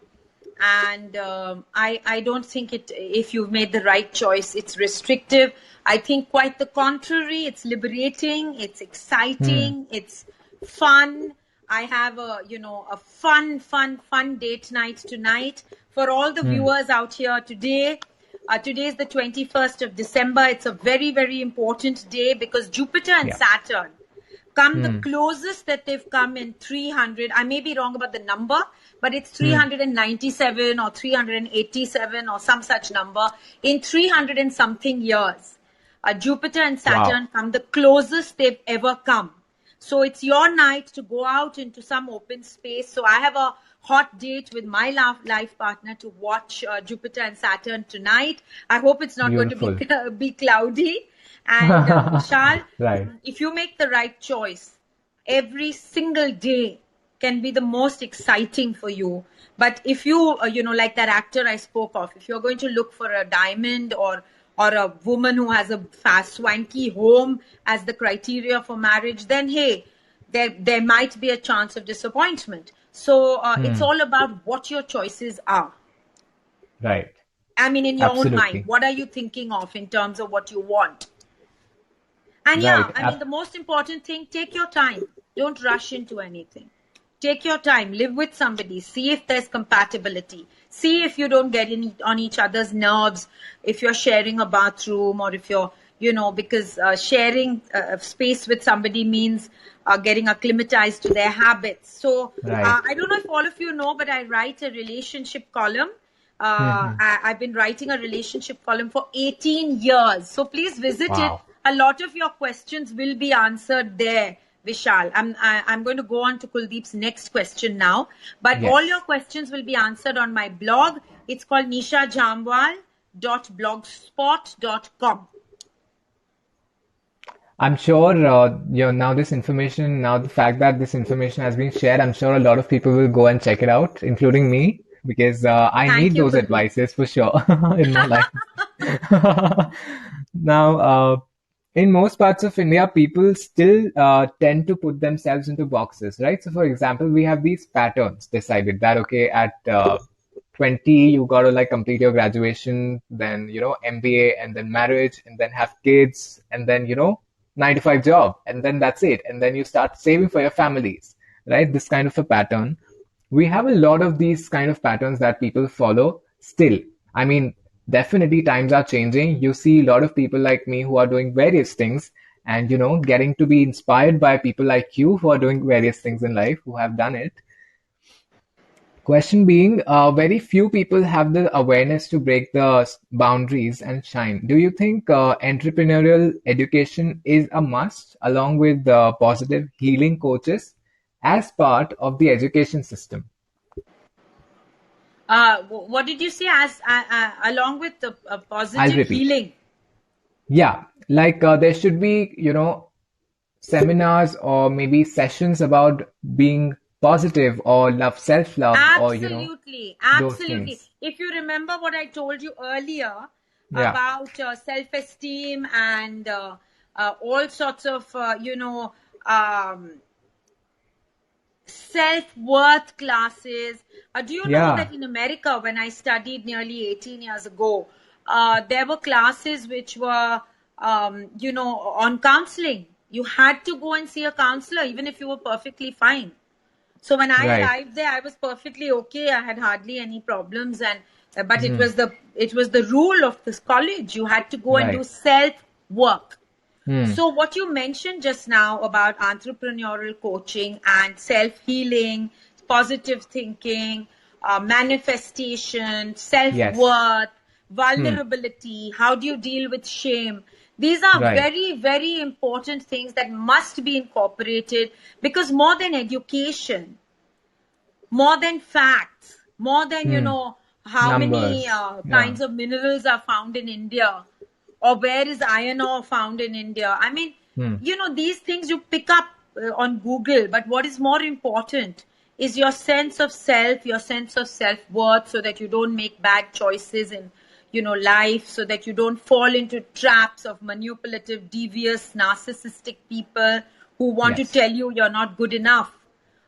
And I don't think it, if you've made the right choice, it's restrictive. I think quite the contrary. It's liberating, it's Hmm. exciting, it's fun. I have a fun date night tonight for all the Hmm. viewers out here today. Today is the 21st of December. It's a very, very important day because Jupiter and Yeah. Saturn come the Hmm. closest that they've come in 300. I may be wrong about the number, but it's Hmm. 397 or 387 or some such number in 300 and something years. Jupiter and Wow. Saturn come the closest they've ever come. So it's your night to go out into some open space. So I have a hot date with my life partner to watch Jupiter and Saturn tonight. I hope it's not going to be Beautiful. be cloudy. And Vishal, Right. if you make the right choice, every single day can be the most exciting for you. But if you, like that actor I spoke of, if you're going to look for a diamond or a woman who has a fast swanky home as the criteria for marriage, then hey, there might be a chance of disappointment. So it's Hmm. all about what your choices are. Right. I mean, in your own mind, Absolutely. what are you thinking of in terms of what you want? And yeah, Right. I mean, the most important thing, take your time. Don't rush into anything. Take your time, live with somebody, see if there's compatibility, see if you don't get on each other's nerves, if you're sharing a bathroom or if you're, because sharing space with somebody means getting acclimatized to their habits. So Right. I don't know if all of you know, but I write a relationship column. Hmm. I've been writing a relationship column for 18 years. So please visit it. Wow. A lot of your questions will be answered there, Vishal. I'm going to go on to Kuldeep's next question now. But all your Yes. questions will be answered on my blog. It's called nishajamwal.blogspot.com. I'm sure, now this information, now the fact that this information has been shared, I'm sure a lot of people will go and check it out, including me, because I Thank need you, those Kuldeep. advices for sure in my life. Now, in most parts of India, people still tend to put themselves into boxes, right? So, for example, we have these patterns decided that, okay, at 20, you got to like complete your graduation, then, MBA, and then marriage, and then have kids, and then, 9 to 5 job, and then that's it. And then you start saving for your families, right? This kind of a pattern. We have a lot of these kind of patterns that people follow still. I mean, definitely times are changing. You see a lot of people like me who are doing various things and, getting to be inspired by people like you who are doing various things in life, who have done it. Question being, very few people have the awareness to break the boundaries and shine. Do you think entrepreneurial education is a must along with positive healing coaches as part of the education system? What did you say? As along with the I'll positive repeat. healing. Yeah, like there should be, seminars or maybe sessions about being positive or love, self-love, or, Absolutely, those absolutely. things. If you remember what I told you earlier Yeah, about self-esteem and all sorts of, um, self-worth classes. Do you know yeah, that in America, when I studied nearly 18 years ago, there were classes which were, on counseling. You had to go and see a counselor, even if you were perfectly fine. So when I right. arrived there, I was perfectly okay. I had hardly any problems, and but it Hmm, was the rule of this college. You had to go and do right. self work. Hmm, So, what you mentioned just now about entrepreneurial coaching and self healing, positive thinking, manifestation, self yes. worth, Hmm, vulnerability, how do you deal with shame? These are right. very, very important things that must be incorporated because more than education, more than facts, more than, Hmm, how many numbers. Yeah. kinds of minerals are found in India or where is iron ore found in India. I mean, Hmm, these things you pick up on Google, but what is more important is your sense of self, your sense of self-worth, so that you don't make bad choices in, life, so that you don't fall into traps of manipulative, devious, narcissistic people who want to yes. tell you you're not good enough.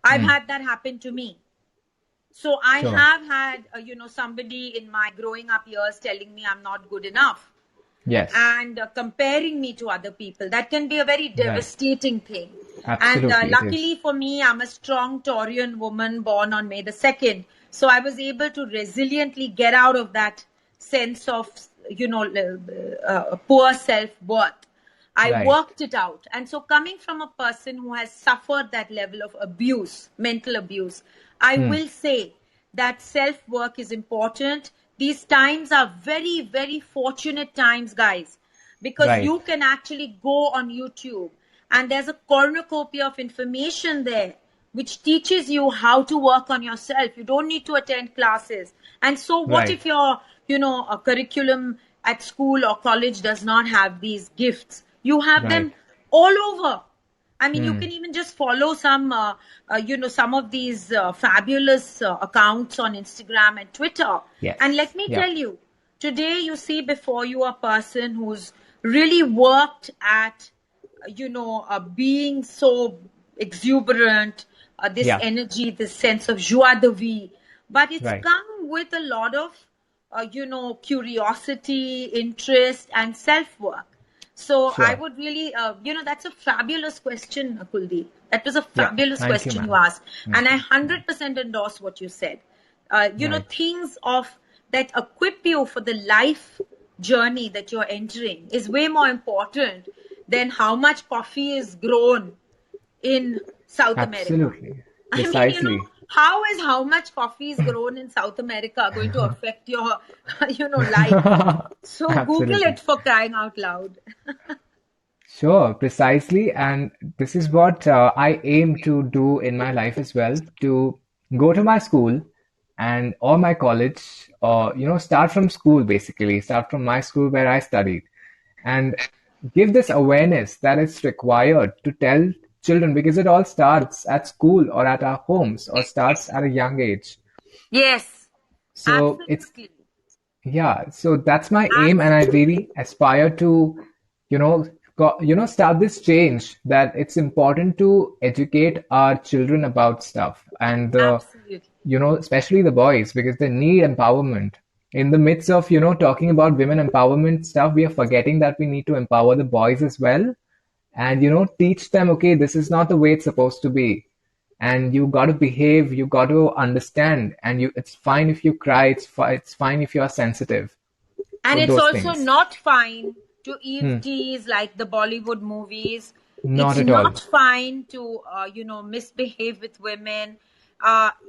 I've Hmm, had that happen to me. So I sure. have had, somebody in my growing up years telling me I'm not good enough Yes. and comparing me to other people. That can be a very Right. devastating thing. And Absolutely, it is. luckily for me, I'm a strong Taurian woman born on May the 2nd. So I was able to resiliently get out of that sense of, poor self worth. I Right. worked it out. And so, coming from a person who has suffered that level of abuse, mental abuse, I Hmm, will say that self work is important. These times are very, very fortunate times, guys, because right. you can actually go on YouTube and there's a cornucopia of information there which teaches you how to work on yourself. You don't need to attend classes. And so, what Right. if your, a curriculum at school or college does not have these gifts? You have Right. them all over. I mean, you Hmm, can even just follow some of these fabulous accounts on Instagram and Twitter. And yes. let me Yeah. tell you, today you see before you a person who's really worked at, being so exuberant, this Yeah. energy, this sense of joie de vivre. But it's Right. come with a lot of, curiosity, interest, and self work. So I Sure. would really, that's a fabulous question, Kuldeep. That was a Yeah. fabulous Thank you, question you ma'am. asked. And Thank I you. Yeah. 100% endorse what you said. Right. Things of that equip you for the life journey that you're entering is way more important than how much coffee is grown in South America. Absolutely. I mean, Precisely. how much coffee is grown in South America going to affect your, life? So Google Absolutely. it for crying out loud. Sure, precisely. And this is what I aim to do in my life as well, to go to my school and or my college, or start from school basically, start from my school where I studied, and give this awareness that it's required to tell children, because it all starts at school or at our homes or starts at a young age. Yes, So it's absolutely. yeah, so that's my aim, and I Absolutely. really aspire to, start this change that it's important to educate our children about stuff, and Absolutely. especially the boys, because they need empowerment. In the midst of talking about women empowerment stuff, we are forgetting that we need to empower the boys as well, and teach them, okay, this is not the way it's supposed to be, and you got to behave, you got to understand, and it's fine if you cry, it's fine if you are sensitive, And so it's those also things. not fine to Hmm. eve tease like the Bollywood movies. Not It's at all. not fine to, misbehave with women.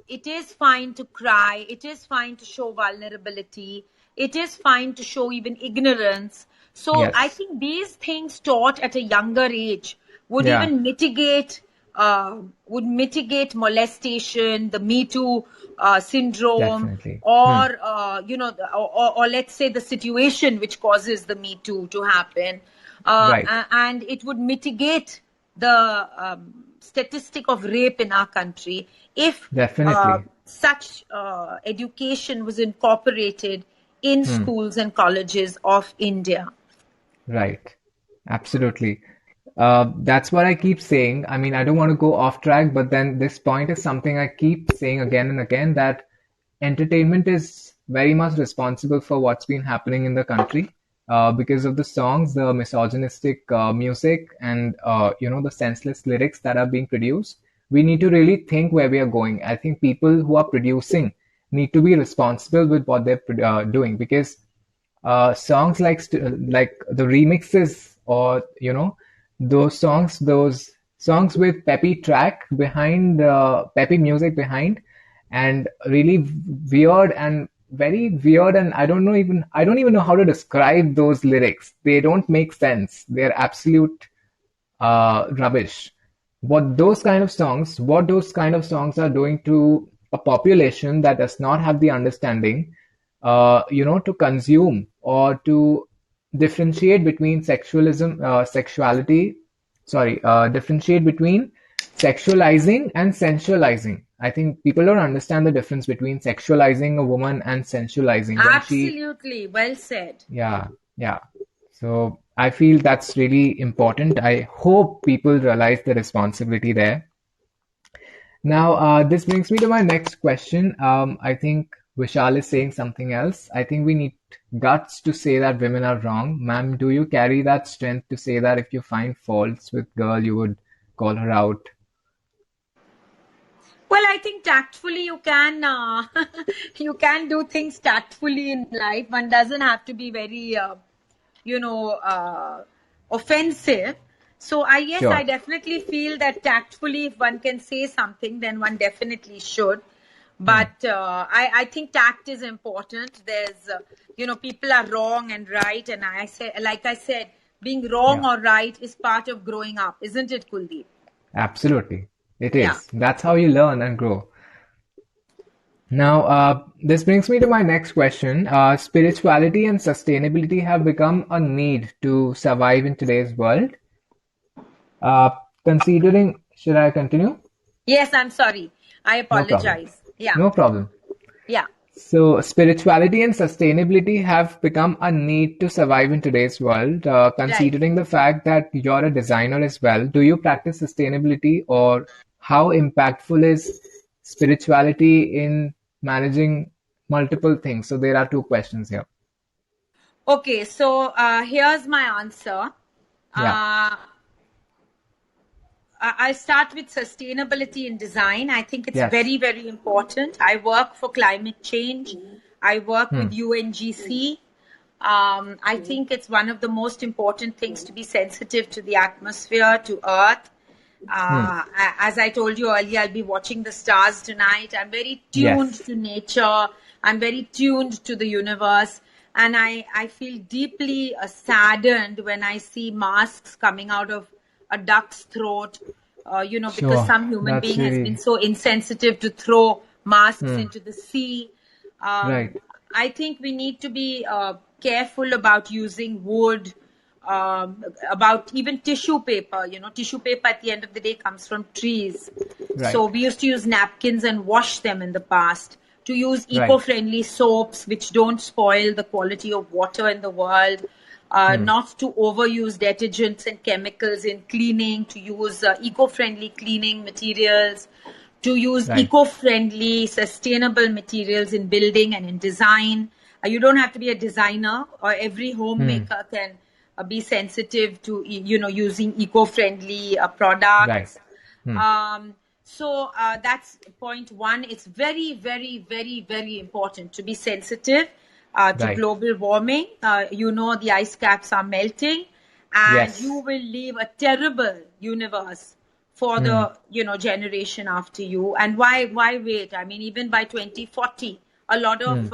It is fine to cry. It is fine to show vulnerability. It is fine to show even ignorance. So I Yes. think these things taught at a younger age would Yeah, even mitigate molestation, the Me Too syndrome, definitely. Hmm. or or let's say the situation which causes the Me Too to happen, Right. and it would mitigate the statistic of rape in our country if Definitely. such education was incorporated in Hmm. schools and colleges of India. Right. Absolutely. That's what I keep saying. I mean, I don't want to go off track, but then this point is something I keep saying again and again, that entertainment is very much responsible for what's been happening in the country, because of the songs, the misogynistic music, and the senseless lyrics that are being produced. We need to really think where we are going. I think people who are producing need to be responsible with what they're doing, because songs like the remixes, or those songs with peppy track behind, peppy music behind, and really weird and very weird, and I don't even know how to describe those lyrics. They don't make sense. They're absolute rubbish. What those kind of songs are doing to a population that does not have the understanding, to consume or to differentiate between differentiate between sexualizing and sensualizing. I think people don't understand the difference between sexualizing a woman and sensualizing when she. Absolutely, well said. Yeah, yeah. So I feel that's really important. I hope people realize the responsibility there. Now, this brings me to my next question. I think Vishal is saying something else. I think we need guts to say that women are wrong. Ma'am, do you carry that strength to say that if you find faults with girl, you would call her out? Well, I think tactfully you can you can do things tactfully in life. One doesn't have to be very you know offensive. So I Sure. definitely feel that tactfully, if one can say something, then one definitely should. Hmm. But I think tact is important. There's people are wrong and right, and I said, being wrong Yeah. or right is part of growing up, isn't it, Kuldeep? Absolutely. It Yeah. is. That's how you learn and grow. Now, this brings me to my next question. Spirituality and sustainability have become a need to survive in today's world. Uh, should I continue? Yes, I'm sorry. I No problem. apologize. Yeah. No problem. Yeah. So, spirituality and sustainability have become a need to survive in today's world. Right. Considering the fact that you're a designer as well, do you practice sustainability, or how impactful is spirituality in managing multiple things? So, there are two questions here. Okay, so here's my answer. Yeah. Uh, I'll start with sustainability in design. I think it's Yes. very, very important. I work for climate change. I work Hmm. with UNGC. I think it's one of the most important things to be sensitive to the atmosphere, to Earth. Hmm. As I told you earlier, I'll be watching the stars tonight. I'm very tuned Yes. to nature. I'm very tuned to the universe. And I feel deeply saddened when I see masks coming out of a duck's throat, because Sure. some human That's being has been really. so insensitive to throw masks Hmm. into the sea. Right. I think we need to be careful about using wood, about even tissue paper. Tissue paper at the end of the day comes from trees. So Right. we used to use napkins and wash them in the past. To use Right. eco-friendly soaps which don't spoil the quality of water in the world. not to overuse detergents and chemicals in cleaning, to use eco-friendly cleaning materials, to use Right. eco-friendly, sustainable materials in building and in design. You don't have to be a designer, or every homemaker can be sensitive to, using eco-friendly Right. products. Hmm. So that's point one. It's very, very, very, very important to be sensitive to Right. global warming. The ice caps are melting, and you Yes. will leave a terrible universe for Hmm. the generation after you. And why wait? I mean, even by 2040, a lot of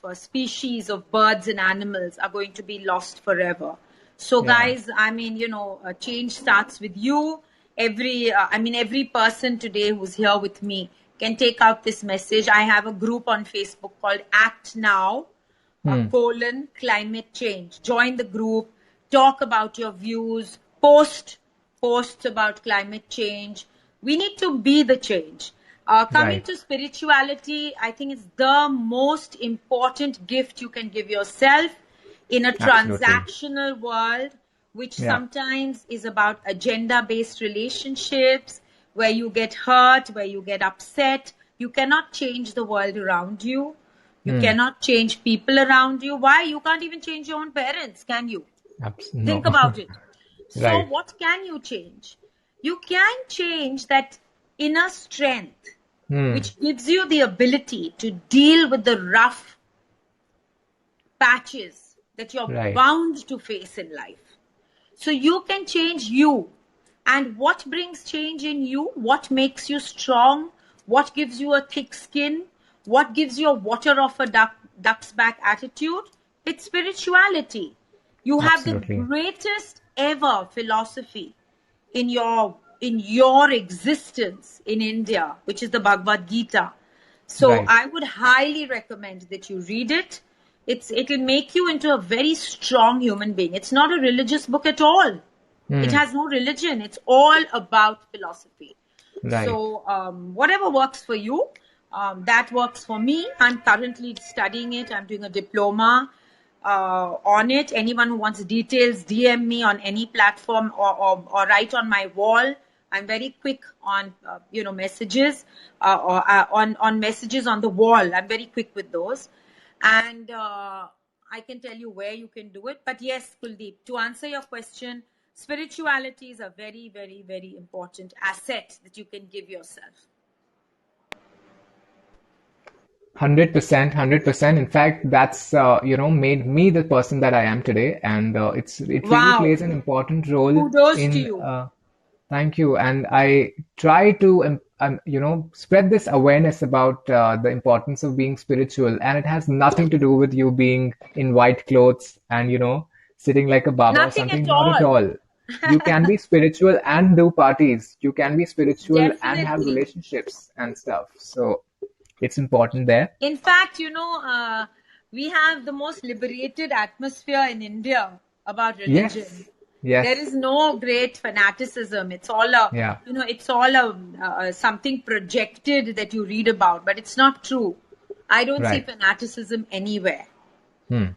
Hmm. species of birds and animals are going to be lost forever. So, Yeah. guys, I mean, change starts with you. Every person today who's here with me can take out this message. I have a group on Facebook called Act Now, Hmm. climate change. Join the group, talk about your views, posts about climate change. We need to be the change. Coming Right. to spirituality, I think it's the most important gift you can give yourself in a Absolutely. transactional world, which Yeah. sometimes is about agenda-based relationships, where you get hurt, where you get upset. You cannot change the world around you. You Hmm. cannot change people around you. Why? You can't even change your own parents, can you? No. Think about it. So, Right. what can you change? You can change that inner strength, Hmm. which gives you the ability to deal with the rough patches that you're Right. bound to face in life. So, you can change you. And what brings change in you? What makes you strong? What gives you a thick skin? What gives you a water off a duck's back attitude? It's spirituality. You have the Absolutely. greatest ever philosophy in your existence in India, which is the Bhagavad Gita. So Right. I would highly recommend that you read it. It'll make you into a very strong human being. It's not a religious book at all. It Hmm. has no religion. It's all about philosophy. Right. So whatever works for you, that works for me. I'm currently studying it. I'm doing a diploma on it. Anyone who wants details, DM me on any platform, or write on my wall. I'm very quick on messages, or on messages on the wall. I'm very quick with those, and I can tell you where you can do it. But yes, Kuldeep, to answer your question, spirituality is a very, very, very important asset that you can give yourself. 100%, 100%. In fact, that's made me the person that I am today, and it really Wow. plays an important role Kudos to in. you. Thank you, and I try to spread this awareness about the importance of being spiritual, and it has nothing to do with you being in white clothes and sitting like a baba or Nothing at something. Not at all. all. You can be spiritual and do parties. You can be spiritual and have Definitely. relationships and stuff. So it's important there. In fact, we have the most liberated atmosphere in India about religion. Yes. There Yes. is no great fanaticism. It's all a, Yeah. something projected that you read about, but it's not true. I don't see Right. fanaticism anywhere. Hmm.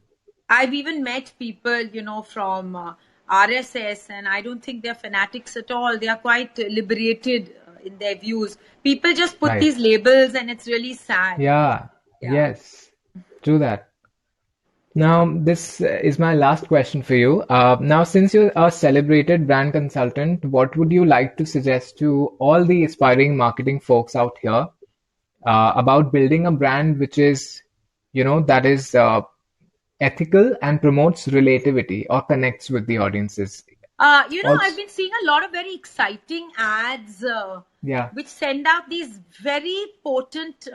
I've even met people, from RSS, and I don't think they're fanatics at all. They are quite liberated in their views. People just put Right. these labels, and it's really sad. Yeah. Yeah. Yes. True that. Now, this is my last question for you. Now, since you're a celebrated brand consultant, what would you like to suggest to all the aspiring marketing folks out here about building a brand which is, that is ethical and promotes relativity or connects with the audiences? I've Also, been seeing a lot of very exciting ads yeah, which send out these very potent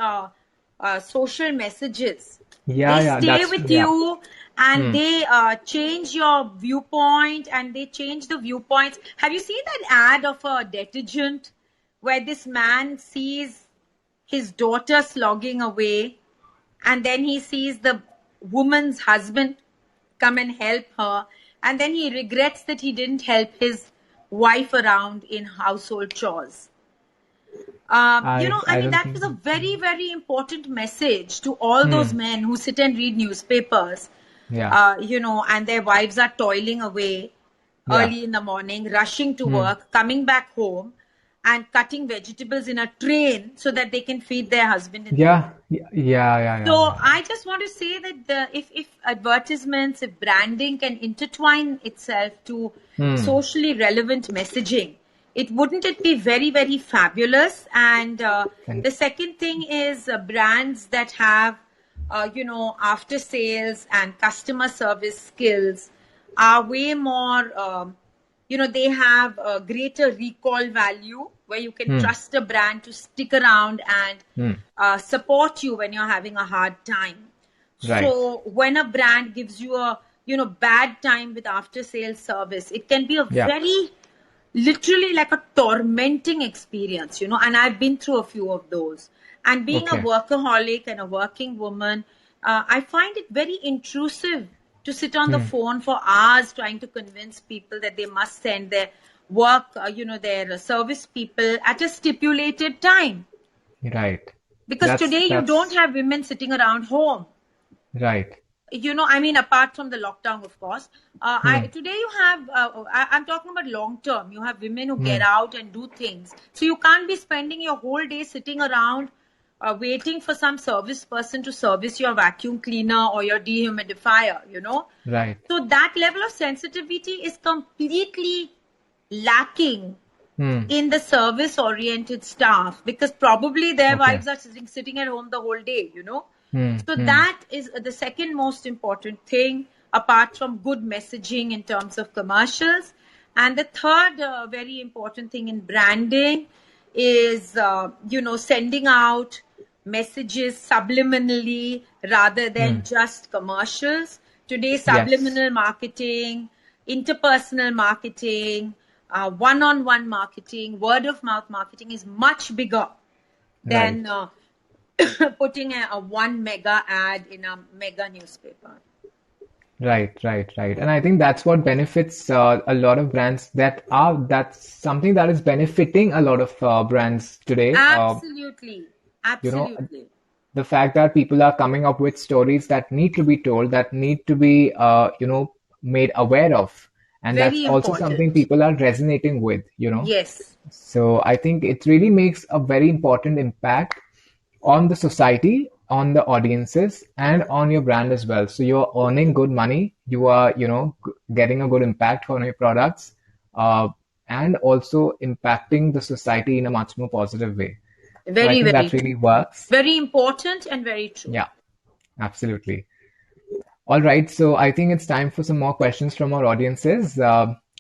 social messages. yeah, They yeah, stay that's, with yeah. you, and Hmm. they change your viewpoint, and they change the viewpoints. Have you seen that ad of a detergent where this man sees his daughter slogging away, and then he sees the woman's husband come and help her, and then he regrets that he didn't help his wife around in household chores? I I mean, don't that was think. a very, very important message to all those Hmm. men who sit and read newspapers. Yeah. and their wives are toiling away Yeah. early in the morning, rushing to Hmm. work, coming back home, and cutting vegetables in a train so that they can feed their husband in the evening. Yeah. Yeah. Yeah. Yeah. Yeah. So Yeah. I just want to say that if advertisements, if branding can intertwine itself to Hmm. socially relevant messaging, wouldn't it be very, very fabulous? And And the second thing is brands that have after sales and customer service skills are way more they have a greater recall value, where you can hmm. trust a brand to stick around and Hmm. support you when you're having a hard time. Right. So when a brand gives you a bad time with after sales service, it can be a Yeah. very literally like a tormenting experience, and I've been through a few of those. And being a Okay. workaholic and a working woman, I find it very intrusive to sit on the Hmm. phone for hours trying to convince people that they must send their work, their service people at a stipulated time. Right. Because That's today you don't that's have women sitting around home. right. I mean, apart from the lockdown, of course. Hmm. Today you have, I'm talking about long term. You have women who Hmm. get out and do things. So you can't be spending your whole day sitting around waiting for some service person to service your vacuum cleaner or your dehumidifier. Right. So that level of sensitivity is completely lacking Hmm. in the service oriented staff, because probably their Okay. wives are sitting at home the whole day. Hmm. So Hmm. that is the second most important thing, apart from good messaging in terms of commercials. And the third very important thing in branding is sending out messages subliminally rather than Hmm. just commercials. Today, Yes. subliminal marketing, interpersonal marketing, one-on-one marketing, word of mouth marketing is much bigger than Right. putting a one mega ad in a mega newspaper. Right, right, right. And I think that's what benefits a lot of brands that's something that is benefiting a lot of brands today. Absolutely. You know, Absolutely. the fact that people are coming up with stories that need to be told, that need to be, made aware of. And that's Very also something important. people are resonating with. Yes. So I think it really makes a very important impact on the society, on the audiences, and on your brand as well. So you're earning good money, you are, getting a good impact on your products, uh, and also impacting the society in a much more positive way. So I Very, think very that true. really works. Very important and very true. Yeah, absolutely. All right, so I think it's time for some more questions from our audiences.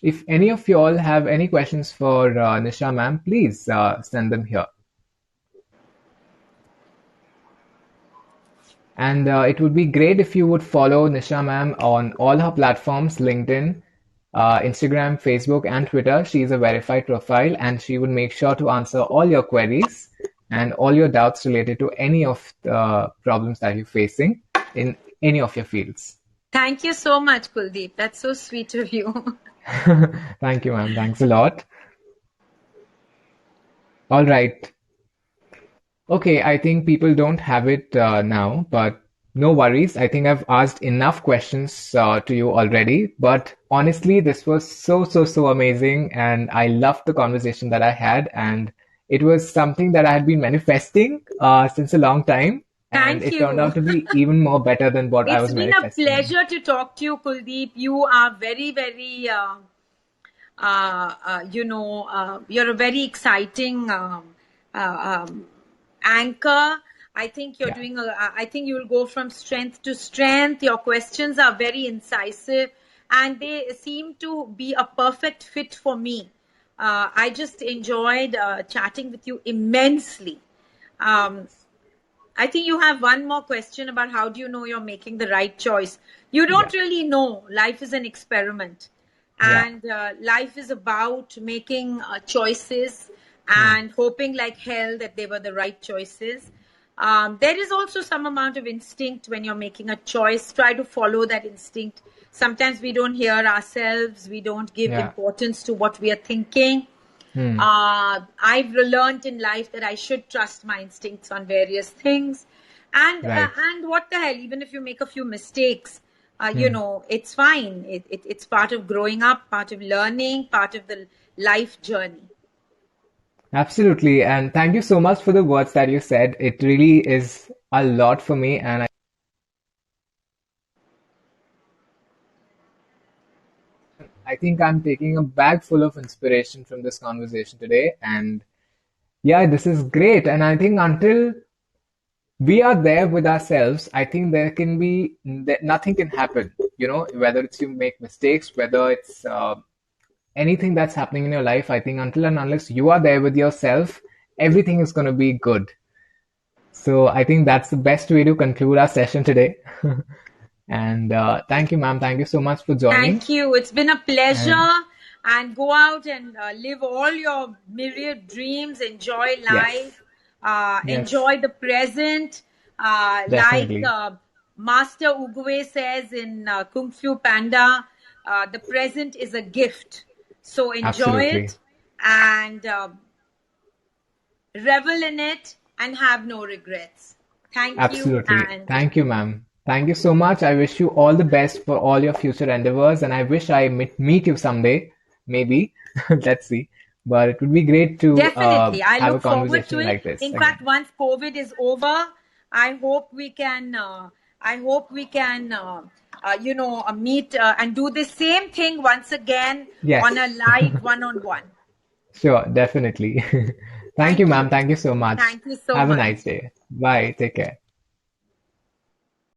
If any of you all have any questions for Nisha ma'am, please send them here. And it would be great if you would follow Nisha ma'am on all her platforms: LinkedIn, Instagram, Facebook, and Twitter. She is a verified profile and she would make sure to answer all your queries and all your doubts related to any of the problems that you're facing in any of your fields. Thank you so much, Kuldeep. That's so sweet of you. Thank you, ma'am. Thanks a lot. All right. Okay, I think people don't have it now, but no worries. I think I've asked enough questions to you already. But honestly, this was so, so, so amazing. And I loved the conversation that I had. And it was something that I had been manifesting since a long time. And Thank it turned you. out to be even more better than what I It's was been a manifesting. pleasure to talk to you, Kuldeep. You are very, very, you're a very exciting anchor. I think you're Yeah, doing I think you'll go from strength to strength. Your questions are very incisive and they seem to be a perfect fit for me. I just enjoyed chatting with you immensely. Um, I think you have one more question about how do you know you're making the right choice. You yeah, don't really know. Life is an experiment. yeah. And life is about making choices Hmm. and hoping like hell that they were the right choices. There is also some amount of instinct when you're making a choice. Try to follow that instinct. Sometimes we don't hear ourselves, we don't give Yeah. importance to what we are thinking. Hmm. I've learned in life that I should trust my instincts on various things, and Right. what the hell, even if you make a few mistakes, Hmm. it's fine. It's part of growing up, part of learning, part of the life journey. Absolutely. And thank you so much for the words that you said. It really is a lot for me. And I think I'm taking a bag full of inspiration from this conversation today. And yeah, this is great. And I think until we are there with ourselves, I think there can be nothing can happen. Whether it's you make mistakes, whether it's anything that's happening in your life, I think until and unless you are there with yourself, everything is going to be good. So I think that's the best way to conclude our session today. And thank you, ma'am. Thank you so much for joining. Thank you. It's been a And pleasure. And go out and live all your myriad dreams. Enjoy life. yes, yes, Enjoy the present. Like definitely. Master Uguay says in Kung Fu Panda, the present is a gift. So enjoy Absolutely. it and revel in it and have no regrets. Thank you. Absolutely. And Thank you, ma'am. Thank you so much. I wish you all the best for all your future endeavors, and I wish I meet you someday. Maybe. Let's see. But it would be great to definitely, I have a look forward to conversation it. like this In fact, again. once COVID is over, I hope we can. I hope we can, meet and do the same thing once again on a Yes, live one-on-one. sure, definitely. Thank you, Thank you. ma'am. Thank you so much. Thank you so Have a much. nice day. Bye. Take care.